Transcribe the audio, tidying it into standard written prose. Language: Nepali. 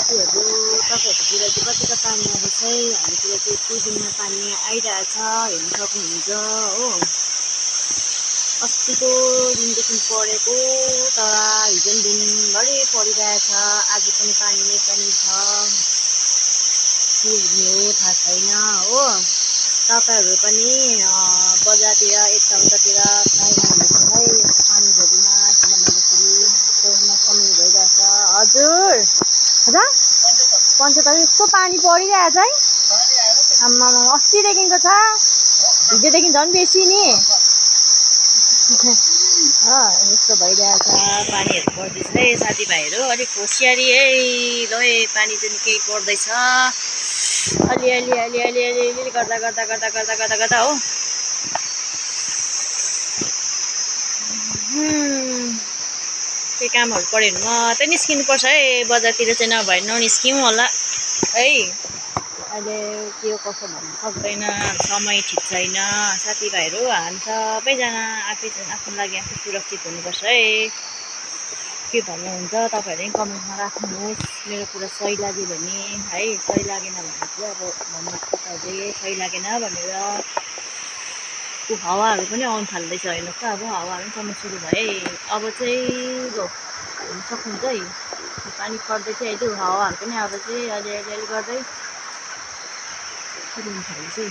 साथीहरू तपाईँहरूकोतिर चाहिँ कतिको पानी आएको छ हाम्रोतिर चाहिँ 2 दिनमा पानी आइरहेछ हेर्न सक्नुहुन्छ हो। अस्तिको दिनदेखि परेको तर हिजो दिनभरि परिरहेछ, आज पनि पानी नै पानी छ। के हुने हो थाहा छैन हो। तपाईँहरू पनि बजारतिर यताउतातिर ट्राई गर्नुहुन्छ है यस्तो पानी झरीमा, किन भन्दाखेरि यस्तो मौसम भइरहेछ। हजुर हजुर 75 यस्तो पानी परिरहेछ है आम्मा अस्तिदेखिको छ, हिजोदेखि झन् बेसी नि यस्तो भइरहेछ। पानीहरू पर्दैछ है साथीभाइहरू, अलिक होसियारी है ल है। पानी चाहिँ निकै पर्दैछ, अलि गर्दा हो। केही कामहरू पऱ्यो भने मात्रै निस्किनुपर्छ है बजारतिर चाहिँ, नभए ननिस्क्यौँ होला है। अहिले के कसो भन्नु सक्दैन, समय ठिक छैन साथीभाइहरू। हामी सबैजना आफ्नो लागि आफू सुरक्षित हुनुपर्छ है। के भन्नुहुन्छ तपाईँहरूले पनि कमेन्टमा राख्नुहोस्। मेरो कुरा सही लाग्यो भने है, सही लागेन भने चाहिँ अब भन्नुहोस् तपाईँहरूले सही लागेन भनेर। हावाहरू पनि आउनु थाल्दैछ हेर्नुहोस् त, अब हावाहरू पनि चल्नु सुरु भयो है। अब चाहिँ ल हेर्नु सक्नुहुन्छ है, पानी पर्दै चाहिँ अहिले हावाहरू पनि अब चाहिँ अलि गर्दै सुरु हुनु थाल्दैछ है।